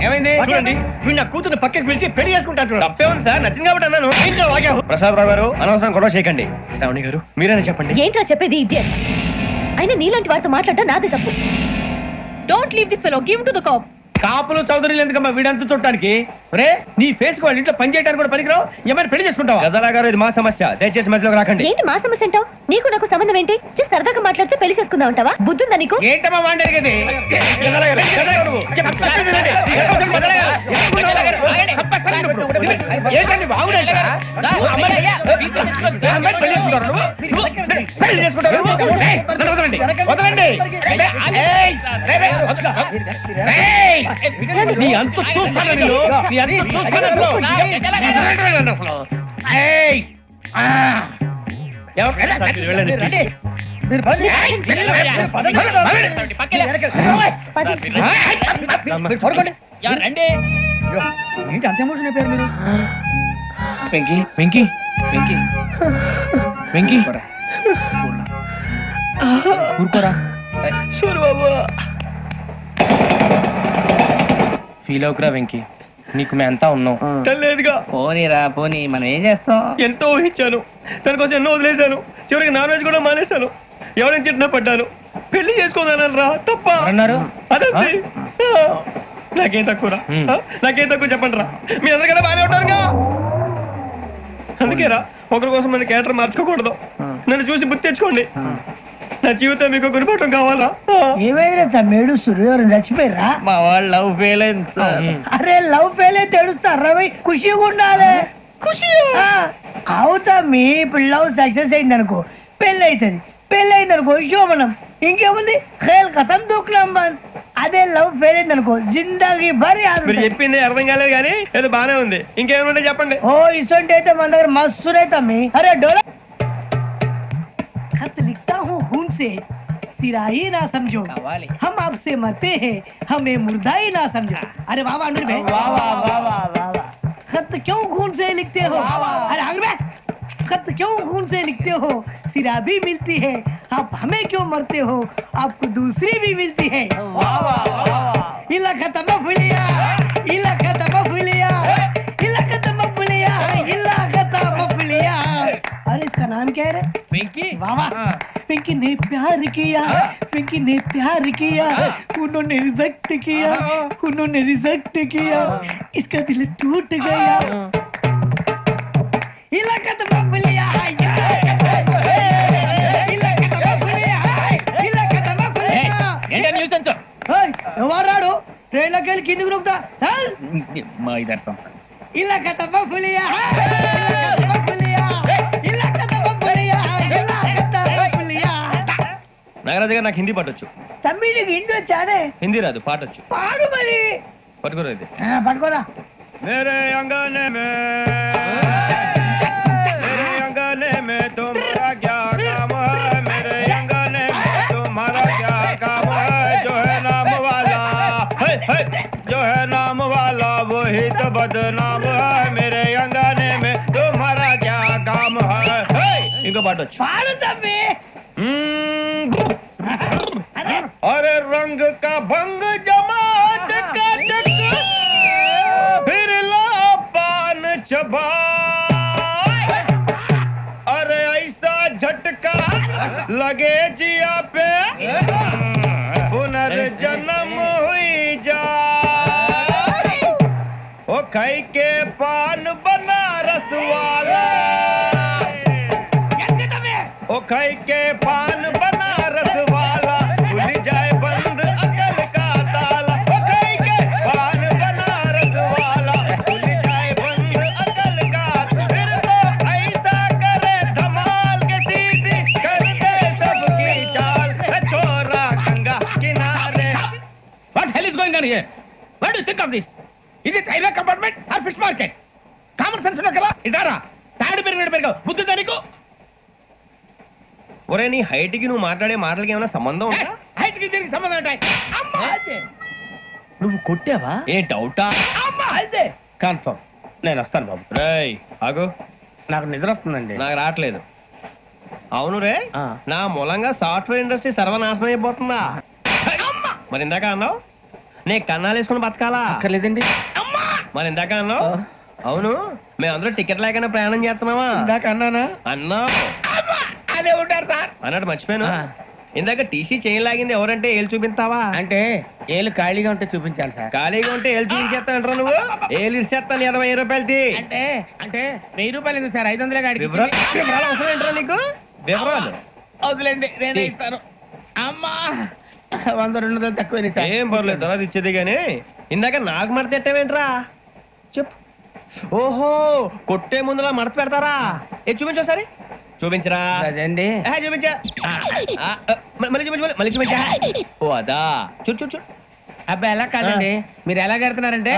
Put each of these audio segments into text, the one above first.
ఏమైంది చూడండి, వీడు నా కూతురు పక్కకి పిలిచి పెళ్లి చేసుకుంటాడు. తప్పే ఉంది సార్, నచ్చింది కాబట్టి అన్నాను. ఇంట్లో వాగావు. ప్రసాద్ రావు గారు అనవసరం గొడవ చేయకండి. శ్రావణి గారు మీరైనా చెప్పండి. ఏంట్రా చెప్పేది ఇడియట్? అయినా నీలాంటి వారితో మాట్లాడటం నాదే తప్పు. Don't leave this fellow, give to the cop. కాపులు చౌదరులు ఎందుకమ్మా వీడంతా చూడటానికి? రే నీ ఫేస్ వాళ్ళ ఇంట్లో పని చేయడానికి కూడా పనికిరావు. ఏమైనా పెళ్లి చేసుకుంటావా? గజాలా గారు ఇది మా సమస్య, దయచేసి మధ్యలోకి రాకండి. ఏంటి మా సమస్య అంటావు? నీకు నాకు సంబంధం ఏంటి? సరదాగా మాట్లాడితే పెళ్లి చేసుకుందాం అంటావా? బుద్ధుందా నీకు? ఏంటమ్మా వాడి అడిగేది? నీ అంత చూస్తాను నేను, నీ అంత చూస్తాను. ఏంటి అంత ఎమోషన్ అయిపోయారు మీరు? వెంకీ వెంకీ వెంకీ వెంకీ ఊరుకోరా సూరిబాబు. ఫీల్ అవుకురా వెంకీ, నీకు మేము అంతా ఉన్నాం. తెలియదుగా. పోనీరా పోనీ, మనం ఏం చేస్తాం? ఎంతో ఊహించాను, దానికోసం ఎన్నో వదిలేశాను. చివరికి నాన్ వెజ్ కూడా మానేశాను. ఎవరైనా తిట్టినా పడ్డాను. పెళ్లి చేసుకోదానని రా తప్ప అన్నారు. అదంతే. నాకేం తక్కువ, నాకేం తక్కువ చెప్పండి రా. మీ అందరికన్నా బాగానే ఉంటారుగా. అందుకేరా ఒకరి కోసం మన క్యారెక్టర్ మార్చుకోకూడదు. నన్ను చూసి గుర్తు తెచ్చుకోండి. నా జీవితం మీకు గురిపటం కావాలా? ఏమైనా తమ్మేడు సూర్యవరం చచ్చిపోయిరా? మా వాళ్ళు లవ్ ఫెయిల్ అయింది సార్. అరే లవ్ ఫెయిల్ అయితే ఏడుస్తారా? ఖుషిగా ఉండాలి. ఖుషి అవుతా. మీ ఇప్పుడు లవ్ సక్సెస్ అయింది అనుకో పెళ్ళి అవుతుంది. పెళ్ళి అయింది అనుకో శోభనం. ఇంకేముంది ఖేల్ కథం దూకునాం బాన్. అదే లవ్ ఫెయిల్ అయింది అనుకో జిందాగీ భారీ. మీరు చెప్పింది అర్థం కాలేదు కానీ ఏదో బానే ఉంది. ఇంకేమైనా చెప్పండి. ఓ ఇసొంటి అయితే మన దగ్గర మస్తునే తమ్మి. అరే డోలా खत लिखता हूँ खून से, सिरा ही ना समझो, हम आपसे मरते हैं, हमें मुर्दा ही ना समझो. अरे वाह वाह अनुर भाई, वाह वाह वाह वाह वाह. खत क्यों खून से लिखते हो? अरे अनुर भाई, खत क्यों खून से लिखते हो? सिरा भी मिलती है, आप हमें क्यों मरते हो? आपको दूसरी भी मिलती है. वाह वाह वाह. इला खत्म फुलिया, इला खत्म फुलिया, इला खत्म फुलिया, इला खत्म फुलिया. अरे इसका नाम क्या है रे? पिंकी. वाह वाह. पिंकी ने प्यार किया, पिंकी ने प्यार किया, उन्होंने रिजेक्ट किया, उन्होंने रिजेक्ट किया, इसका दिल टूट गया. इलाका तो मफलिया, इलाका तो मफलिया, इलाका तो मफलिया. ఏంటి న్యూసెన్స్? ओए ఎవరాడు ట్రైన్ లోకి వెళ్ళి కిందికి నొక్కుతా. మా ఇదర్సం. इलाका तो मफलिया, इलाका तो मफलिया, इलाका तो मफलिया, इलाका तो मफलिया. నాగరాజు గారు నాకు హిందీ పాటొచ్చు. తమ్మి నీకు హిందీ వచ్చానే? హిందీ రాదు, పాటొచ్చు. పాడు మరి. పట్టుకోలేదు. పట్టుకోరా. मेरे अंगने में तुम्हारा क्या काम है? मेरे अंगने में तुम्हारा क्या काम है? जो है नाम वाला जो है नाम वाला वही तो बदनाम है. मेरे अंगने में तुम्हारा क्या काम है? इनको बाटो पाड़ो तम्मी. अरे रंग का भंग जमा चकाचक फिर ला पान चबा. अरे ऐसा झटका लगे जिया पे पुनर्जन्म हुई जा. ओ खाई के पान बनारस वाला, ओ खाई के पान बनारस वाला खुल जाए बंद अकल का ताला. ओ खाई के पान बनारस वाला खुल जाए बंद अकल का. फिर तो ऐसा करे धमाल के सीधी कर दे सबकी चाल. छोरा गंगा किनारे. What hell is going on here? What do you think of this? Is it railway compartment or fish market? Common sense ఉన్న కదా ఇదారా. తాడు పెరిగాడు బుద్ధి దానికి. ఒరే నీ హైట్ కి నువ్వు మాట్లాడే మాటలకి ఏమైనా సంబంధం ఉందా? హైట్ కి దీనికి సంబంధం ఉంటాయి. అమ్మా నువ్వు కొట్టావా? ఏ డౌటా? అమ్మా అయితే కన్ఫర్మ్. నేను వస్తాను బాబు. రేయ్ ఆగు, నాకు నిద్ర వస్తుందండి. నాకు రావట్లేదు. అవును రే, నా మూలంగా సాఫ్ట్వేర్ ఇండస్ట్రీ సర్వనాశనం అయిపోతుందా? మరి ఇందాక అన్నావు నీ కన్నాలు వేసుకుని బతకాలా? అక్కర్లేదండి. మరి ఇందాక అన్నావు. అవును, మేమందరూ టికెట్ లేకుండా ప్రయాణం చేస్తున్నావా? ఇందాక అన్నానా? అన్నావు. అదే ఉంటారు సార్ అన్నట్టు మర్చిపోయాను. ఇందాక టీసీ చేయి లాగింది ఎవరంటే ఏళ్ళు చూపిస్తావా? అంటే ఏళ్ళు ఖాళీగా ఉంటే చూపించాలి సార్. ఖాళీగా ఉంటే ఏళ్ళు చూపించేస్తానంటారా నువ్వు? ఏళ్ళు ఇచ్చేస్తాను 20 రూపాయలది. అంటే అంటే 1000 రూపాయలు ఎందుకు సార్? 500 గాడికి వివరాలు అవసరం ఏంటరా నీకు? వివరాలు వదిలేండి, నేనే ఇస్తాను. అమ్మా 100 200 తక్కువ సార్. ఏం పర్లేదు, తర్వాత ఇచ్చేది. కానీ ఇందాక నాకు మడత పెట్టావేంట్రా? చెప్పు. ఓహో, కొట్టే ముందులా మడత పెడతారా? ఏ చూపించు ఒకసారి. చూపించరా. అదండి. చూపించా. మళ్ళీ చూపించు, మళ్ళీ చూపించా. ఓ అదా, చూడు చూడు చూడు. అబ్బాయి ఎలా కాదండి, మీరు ఎలా కడుతున్నారంటే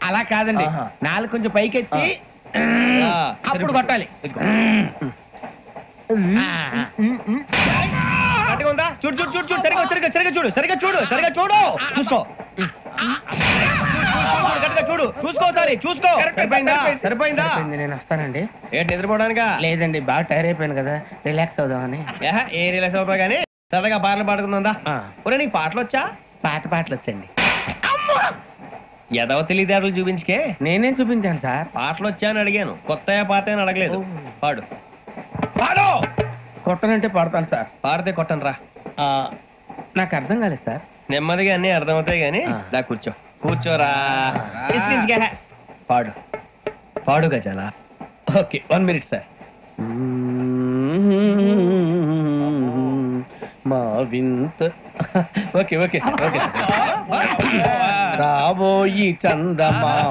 అలా కాదండి. నాలుగు కొంచెం పైకెత్తి అప్పుడు కొట్టాలి. కరెక్ట్గా ఉందా? చూడు చూడు చూడు చూడు. సరిగా సరిగా సరిగా చూడు, సరిగా చూడు, సరిగా చూడు. చూసుకో, చూడు, చూసుకో, సరే చూసుకో. సరిపోయిందా? సరిపోయిందా? నేను వస్తానండి. ఏంటి నిద్రపోవడానికా? లేదండి, బాగా టైర్ అయిపోయాను కదా, రిలాక్స్ అవుదామని. ఏ రిలాక్స్ అవుతావు కానీ సరదాగా పాటలు పాడుకుందా? ఒరే నీకు పాటలు వచ్చా? పాటలు వచ్చండి. ఎదవ తెలివితేటలు చూపించుకే. నేనేం చూపించాను సార్? పాటలు వచ్చా అని అడిగాను, కొత్త పాత అని అడగలేదు. పాడు పాడు. కొట్టనంటే పడతాను సార్. పాడితే కొట్టను రా. నాకు అర్థం కాలేదు సార్. నెమ్మదిగా అన్ని అర్థమవుతాయి కానీ దా కూర్చో. కూర్చోరా. పాడు పాడు గజాల. Okay, 1 minute sir. మా వింత. Okay okay sir, okay sir. రాబోయి చందమామ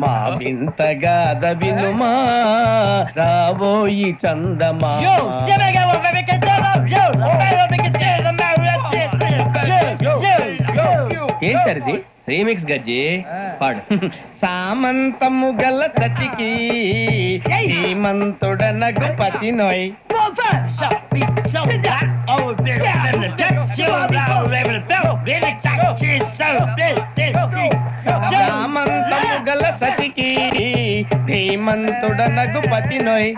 మా వింత గాథ వినుమా, రాబోయి చందమామ. ఏం సార్ ఇది? రీమిక్స్ గజ్జి. పాడు. సామంతము గల సతికి హేమంతుడ నగుపతి నోయ్. సామంతము గల సతికి ధీమంతుడ నగుపతి నోయ్.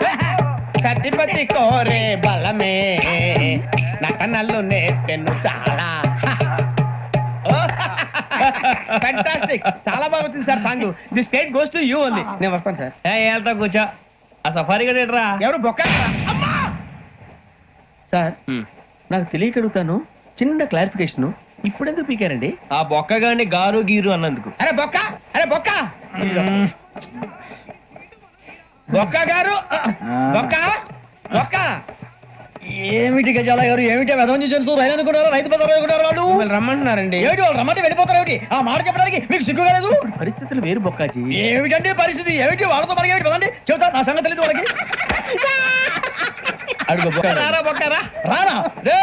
సతిపతి కోరే బలమే నటనలు నేర్పెను చాలా. ఫ్యాంటాస్టిక్, చాలా బాగా వచ్చింది sir song. The state goes to you only. నేను వస్తాను సార్. వెళ్తా కూర్చో. ఆ సఫారీ గడ్ ఏంట్రా? ఎవరు బొక్క సార్? నాకు తెలియక అడుగుతాను, చిన్న క్లారిఫికేషన్. ఇప్పుడెందుకు పీకారండి? ఆ బొక్కగాని గారు గీరు అన్నందుకు. అరే బొక్క, అరే బొక్క, బొక్క గారు, బొక్క బొక్క. ఏమిటి గజాల గారు, ఏమిటి వెదవని తెలుసు? రైలు అనుకున్నారు, రైతు బజార్ అనుకున్నారు. వాళ్ళు మిమ్మల్ని రమ్మంటున్నారండి. ఏమిటి వాళ్ళు రమ్మంటే వెళ్ళిపోతారు? ఏమిటి ఆ మాట చెప్పడానికి మీకు సిగ్గు కాలేదు? పరిస్థితులు వేరు బొక్కాజీ. ఏమిటండి పరిస్థితి? ఏమిటి వాళ్ళతో మనకి ఏమిటి కదండి? చెబుతా, నా సంగతి తెలియదు వాళ్ళకి. అడుగు బొక్క. రారా బొక్కరా. రానా రే,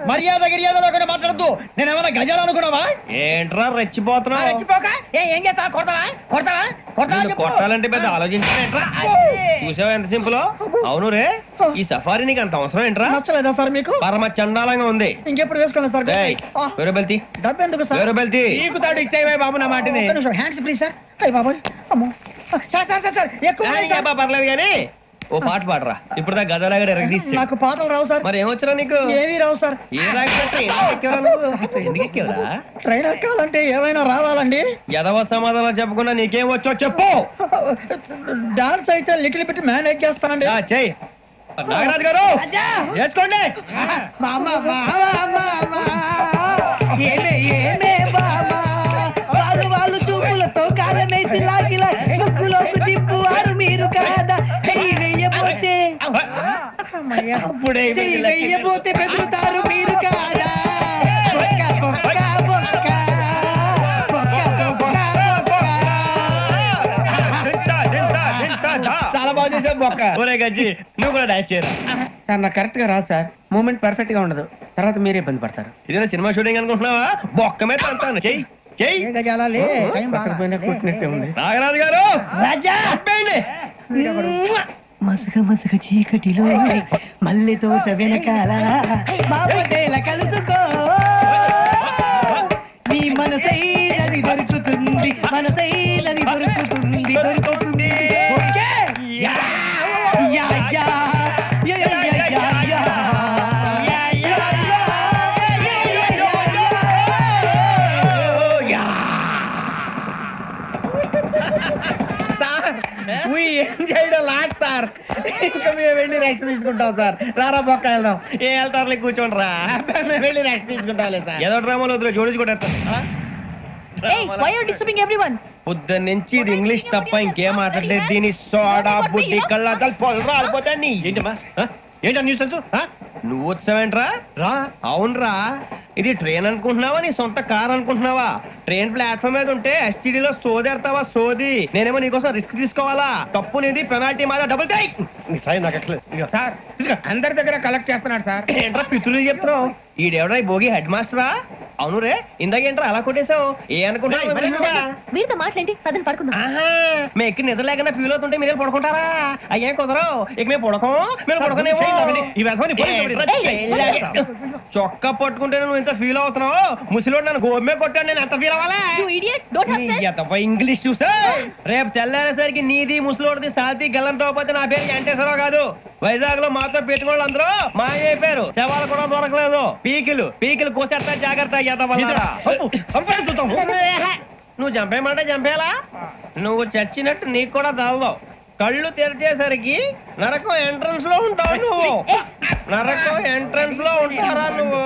మర్యాద గిర్యాద లేకుండా మాట్లాడద్దు. నేను ఏమన్నా గజాలు అనుకున్నావా? ఏంట్రా రెచ్చిపోతున్నావు? రెచ్చిపోక ఏం చేస్తావా? కొడతావా కొడతావా కొడతావా? నిన్ను కొట్టాలంటే పెద్ద ఆలోచించారేంట్రా? చూసావా ఎంత సింపుల్? అవును రే, ఈ సఫారీ నీకు అంత అవసరం ఏంట్రా? నచ్చలేదా సార్ మీకు? పరమ చండాలంగా ఉంది. ఇంకెప్పుడు వేసుకోండి సార్. వేరే బెల్తి, డబ్బు ఎందుకు సార్? వేరే బెల్తి. నీకు తాడు ఇచ్చేవే బాబు నా మాటని. Hands free sir. అయ్య బాబోయ్, అమ్మో సార్ సార్ సార్ సార్ ఎక్కువ ఉన్నాయి సార్. పర్లేదు కానీ ఓ పాట పాడరా. ఇప్పుడు దా గదలాగడ ఎరగదీసి. నాకు పాటలు రావు సార్. మరి ఏమొచ్చరా నీకు? ఏమీ రావు సార్. ఏ రాకపోతే ఎందుకు ఎక్కేవరా? ట్రైన్ ఎక్కాలంటే ఏమైనా రావాలండి. ఎదవ సమాధానం చెప్పకుండా నీకేం వచ్చో చెప్పు. డాన్స్ అయితే లిటిల్ బిట్ మేనేజ్ చేస్తానండి. చెయ్యి నాగరాజు గారు, వేసుకోండి. వాళ్ళు చూపులతో కారమేసి లాగిలా ముక్కులోకి తిప్పువారు మీరు కాదా? చెయ్యి వెయ్యబోతే చెయ్యి వెయ్యబోతే బెదురుతారు మీరు కాదా? బొక్క బొక్క బొక్క బొక్క బొక్క బొక్క. చాలా బాగా చేసావు బొక్క. ఒరే గజ్జి, నువ్వు కూడా డాన్స్ చేయరా. సార్ నాకు కరెక్ట్ గా రాదు సార్. మూమెంట్ పర్ఫెక్ట్ గా ఉండదు, తర్వాత మీరే ఇబ్బంది పడతారు. ఇదేనా సినిమా షూటింగ్ అనుకుంటున్నావా? బొక్క మీద అంటాను. చెయ్యి చెయ్యి. కొట్టినట్టే ఉంది. నాగరాజు గారు, రాజా మసక మసక చీకటిలో మల్లె తోట వెనకాల బాపతేల కలుసుకో, నీ మనసైనది దొరుకుతుంది, మనసైనది దొరుకుతుంది దొరుకుతుంది. Okay yeah yeah yeah yeah yeah yeah. We enjoyed a lot, sir. ఇంకా మేము వెళ్ళి రెస్ట్ తీసుకుంటాం సార్. రారా పక్క వెళ్దాం. ఏ వెళ్తారులే కూర్చోండి రా. మేము వెళ్ళి రెస్ట్ తీసుకుంటాంలే సార్. ఏదో డ్రామాలో వద్దులే జోడించుకుంటా. Hey, why are you disturbing everyone? పొద్దున్న నుంచి ఇది ఇంగ్లీష్ తప్ప ఇంకేం మాట్లాడలేదు. దీని సోడా బుద్ధి కళ్ళ పొలు రాలిపోతా నీ. ఏంటమ్మా ఏంటా న్యూస్ నువ్వు వచ్చావేంట్రా? రా. అవునరా, ఇది ట్రైన్ అనుకుంటున్నావా నీ సొంత కార్ అనుకుంటున్నావా? ట్రైన్ ప్లాట్ఫామ్ మీద ఉంటే ఎస్టీడీలో సోదేడతావా సోది? నేనేమో నీకోసం రిస్క్ తీసుకోవాలా? తప్పు నీది, పెనాల్టీ మాదా, డబుల్ టై. సార్ అందరి దగ్గర కలెక్ట్ చేస్తున్నాడు సార్. ఏంట్రా పితులు చెప్తున్నావు? ఈడెవడ్రా భోగి హెడ్ మాస్టరా? అవును రే, ఇందాకేంట్రా అలా కొట్టేశావు? ఏ అనుకుంటా మీరుతో మాట్లాడి పదని పడుకుందాం. మేము ఎక్కి నిద్ర లేకుండా ఫీల్ అవుతుంటే మీరు పడుకుంటారా? అయ్యే కుదరవు. ఇక మేము పడకం, మేము పడకనేమో. చొక్కా పట్టుకుంటే నువ్వు ఇంత ఫీల్ అవుతున్నావు. ముసలివాడు నన్ను గోమే కొట్టాడు, నేను ఎంత ఫీల్ అవ్వాలా? You idiot, don't have sense. English చూసా. రేపు తెల్లారేసరికి నీది ముసలివాడిది సాతి గల్లంతో పోతే నా పేరు వెంకటేశ్వరరావు కాదు. వైజాగ్ లో మాతో పెట్టుకోళ్ళు అందరూ మాయైపోయారు. శవాలు కూడా దొరకలేదు. పీకిలు కోసేస్తా, జాగ్రత్త. నువ్వు చంపేయమంటే చంపేలా? నువ్వు చచ్చినట్టు నీకు కూడా తగదు. కళ్ళు తెరిచేసరికి నరకం ఎంట్రన్స్ లో ఉంటావు నువ్వు. నరకం ఎంట్రన్స్ లో ఉంటారా నువ్వు?